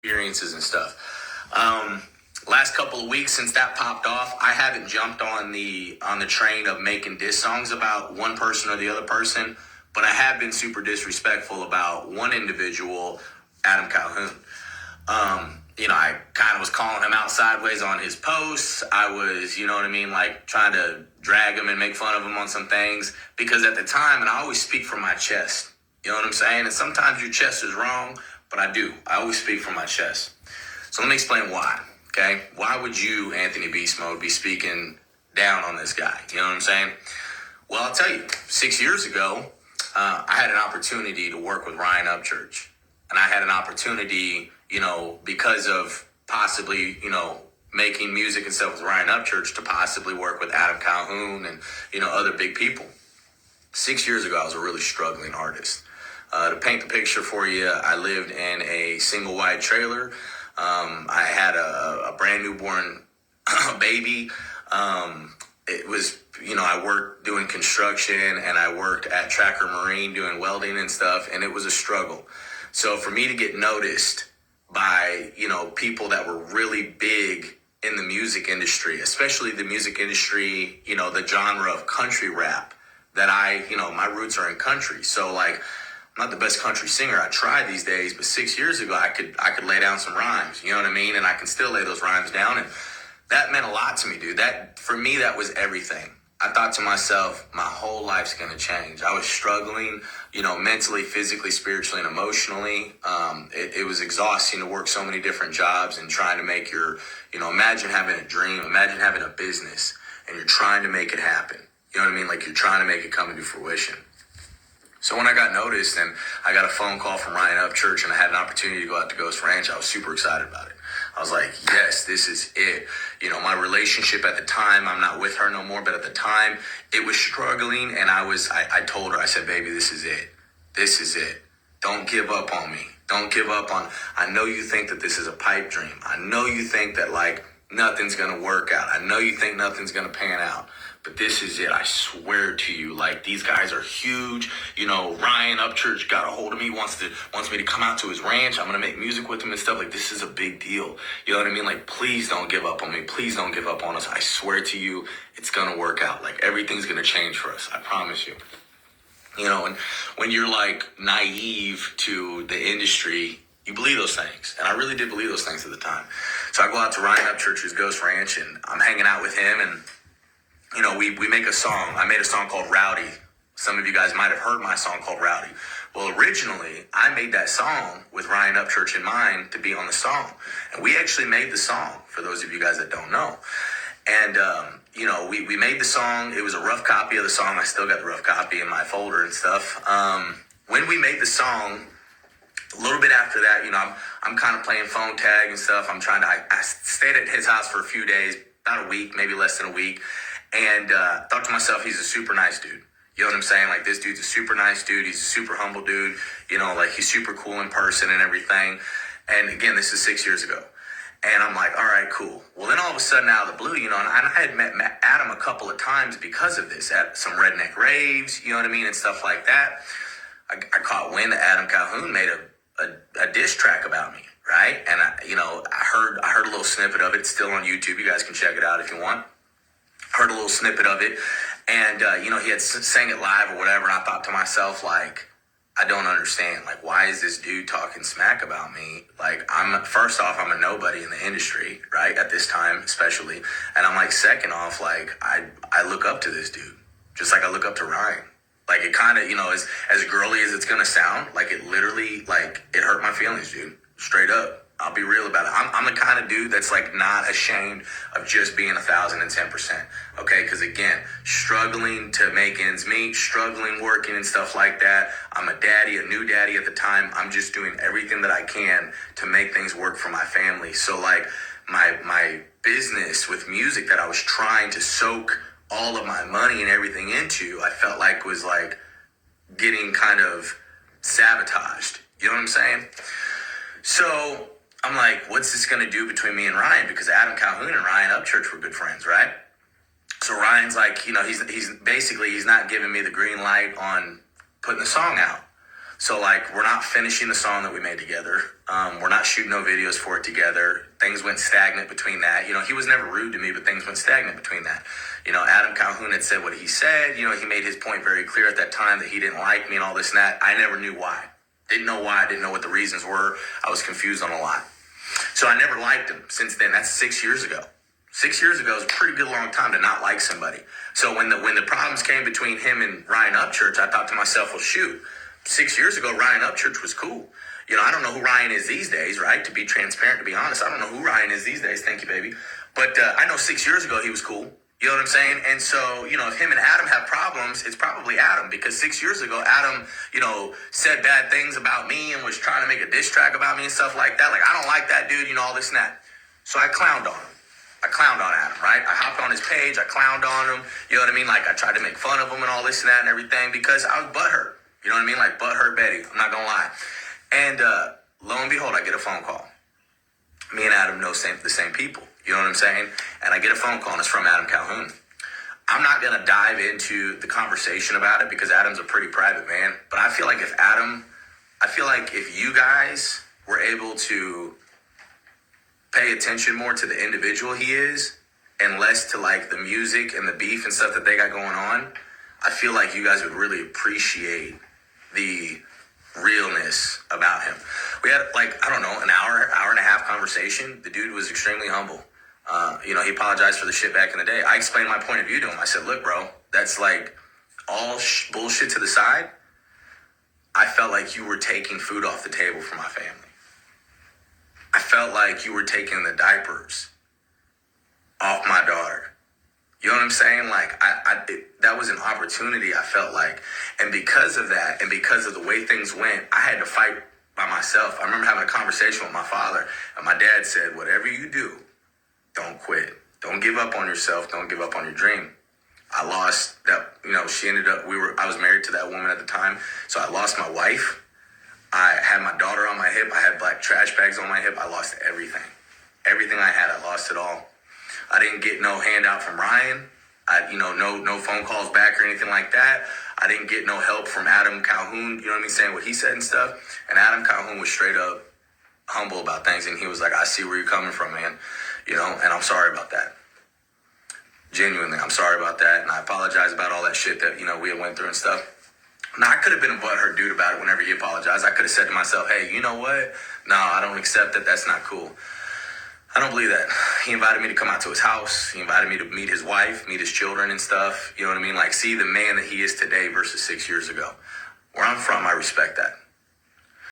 experiences and stuff. Last couple of weeks since that popped off, I haven't jumped on the train of making diss songs about one person or the other person, but I have been super disrespectful about one individual, Adam Calhoun. I kind of was calling him out sideways on his posts. I was, you know what I mean, like trying to drag him and make fun of him on some things because at the time, and I always speak from my chest, you know what I'm saying? And sometimes your chest is wrong, but I always speak from my chest. So let me explain why, okay? Why would you, Anthony Beast Mode, be speaking down on this guy? You know what I'm saying? Well, I'll tell you, 6 years ago, I had an opportunity to work with Ryan Upchurch. And I had an opportunity, because of possibly, making music and stuff with Ryan Upchurch to possibly work with Adam Calhoun and, other big people. 6 years ago, I was a really struggling artist. To paint the picture for you, I lived in a single wide trailer. I had a brand newborn baby. It was, I worked doing construction and I worked at Tracker Marine doing welding and stuff, and it was a struggle. So for me to get noticed by, people that were really big in the music industry, especially the music industry, the genre of country rap that my roots are in country. So like, I'm not the best country singer. I try these days, but 6 years ago, I could lay down some rhymes, you know what I mean? And I can still lay those rhymes down. And that meant a lot to me, dude. For me, that was everything. I thought to myself, my whole life's going to change. I was struggling, mentally, physically, spiritually, and emotionally. It was exhausting to work so many different jobs and trying to make imagine having a dream, imagine having a business and you're trying to make it happen. You know what I mean? Like you're trying to make it come into fruition. So when I got noticed and I got a phone call from Ryan Upchurch and I had an opportunity to go out to Ghost Ranch, I was super excited about it. I was like, yes, this is it. My relationship at the time, I'm not with her no more, but at the time it was struggling. And I told her, I said, baby, this is it. This is it. Don't give up on me. Don't give up on, I know you think that this is a pipe dream. I know you think that like nothing's going to work out. I know you think nothing's going to pan out. But this is it. I swear to you, like these guys are huge. Ryan Upchurch got a hold of me, wants me to come out to his ranch. I'm gonna make music with him and stuff. Like this is a big deal. You know what I mean? Like please don't give up on me. Please don't give up on us. I swear to you, it's gonna work out. Like everything's gonna change for us. I promise you. And when you're like naive to the industry, you believe those things. And I really did believe those things at the time. So I go out to Ryan Upchurch's Ghost Ranch and I'm hanging out with him and we make a song. I made a song called Rowdy. Some of you guys might have heard my song called Rowdy. Well, originally, I made that song with Ryan Upchurch in mind to be on the song. And we actually made the song, for those of you guys that don't know. And, we made the song. It was a rough copy of the song. I still got the rough copy in my folder and stuff. When we made the song, a little bit after that, I'm kind of playing phone tag and stuff. I stayed at his house for a few days, about a week, maybe less than a week. And thought to myself, he's a super nice dude. You know what I'm saying? Like, this dude's a super nice dude. He's a super humble dude. Like, he's super cool in person and everything. And, again, this is 6 years ago. And I'm like, all right, cool. Well, then all of a sudden, out of the blue, and I had met Adam a couple of times because of this, at some redneck raves, you know what I mean, and stuff like that. I caught wind that Adam Calhoun made a diss track about me, right? And, I heard a little snippet of it. It's still on YouTube. You guys can check it out if you want. Heard a little snippet of it, and, he had sang it live or whatever, and I thought to myself, like, I don't understand. Like, why is this dude talking smack about me? Like, first off, I'm a nobody in the industry, right, at this time, especially, and I'm like, second off, like, I look up to this dude, just like I look up to Ryan. Like, it kind of, as girly as it's gonna sound, like, it literally, like, it hurt my feelings, dude, straight up. I'll be real about it. I'm the kind of dude that's like not ashamed of just being 1,010%. Okay, because again, struggling to make ends meet, struggling working and stuff like that. I'm a daddy, a new daddy at the time. I'm just doing everything that I can to make things work for my family. So like my business with music that I was trying to soak all of my money and everything into, I felt like was like getting kind of sabotaged. You know what I'm saying? So I'm like, what's this going to do between me and Ryan? Because Adam Calhoun and Ryan Upchurch were good friends, right? So Ryan's like, he's basically, he's not giving me the green light on putting the song out. So, like, we're not finishing the song that we made together. We're not shooting no videos for it together. Things went stagnant between that. You know, he was never rude to me, but things went stagnant between that. You know, Adam Calhoun had said what he said. You know, he made his point very clear at that time that he didn't like me and all this and that. I never knew why. Didn't know why. Didn't know what the reasons were. I was confused on a lot. So I never liked him since then. That's 6 years ago. 6 years ago is a pretty good long time to not like somebody. So when the problems came between him and Ryan Upchurch, I thought to myself, well, shoot, 6 years ago, Ryan Upchurch was cool. You know, I don't know who Ryan is these days, right? To be transparent, to be honest, I don't know who Ryan is these days. Thank you, baby. But I know 6 years ago he was cool. You know what I'm saying? And so, you know, if him and Adam have problems, it's probably Adam, because 6 years ago, Adam, you know, said bad things about me and was trying to make a diss track about me and stuff like that. Like, I don't like that dude, you know, all this and that. So I clowned on him. I clowned on Adam, right? I hopped on his page. I clowned on him. You know what I mean? Like, I tried to make fun of him and all this and that and everything because I was butthurt. You know what I mean? Like, butthurt Betty. I'm not going to lie. And lo and behold, I get a phone call. Me and Adam know the same people. You know what I'm saying? And I get a phone call, and it's from Adam Calhoun. I'm not going to dive into the conversation about it because Adam's a pretty private man. But I feel like if you guys were able to pay attention more to the individual he is and less to, like, the music and the beef and stuff that they got going on, I feel like you guys would really appreciate the realness about him. We had, like, I don't know, an hour and a half conversation. The dude was extremely humble. You know, he apologized for the shit back in the day. I explained my point of view to him. I said, look, bro, that's like all bullshit to the side. I felt like you were taking food off the table for my family. I felt like you were taking the diapers off my daughter. You know what I'm saying? Like, that was an opportunity, I felt like. And because of that, and because of the way things went, I had to fight by myself. I remember having a conversation with my father, and my dad said, whatever you do, don't quit. Don't give up on yourself. Don't give up on your dream. I lost that, you know, I was married to that woman at the time, so I lost my wife. I had my daughter on my hip. I had black trash bags on my hip. I lost everything. Everything I had, I lost it all. I didn't get no handout from Ryan. No phone calls back or anything like that. I didn't get no help from Adam Calhoun, you know what I mean, saying what he said and stuff. And Adam Calhoun was straight up humble about things, and he was like, I see where you're coming from, man. You know, and I'm sorry about that. Genuinely, I'm sorry about that, and I apologize about all that shit that, you know, we had went through and stuff. Now, I could have been a butthurt dude about it whenever he apologized. I could have said to myself, hey, you know what? No, I don't accept that. That's not cool. I don't believe that. He invited me to come out to his house. He invited me to meet his wife, meet his children and stuff. You know what I mean? Like, see the man that he is today versus 6 years ago. Where I'm from, I respect that.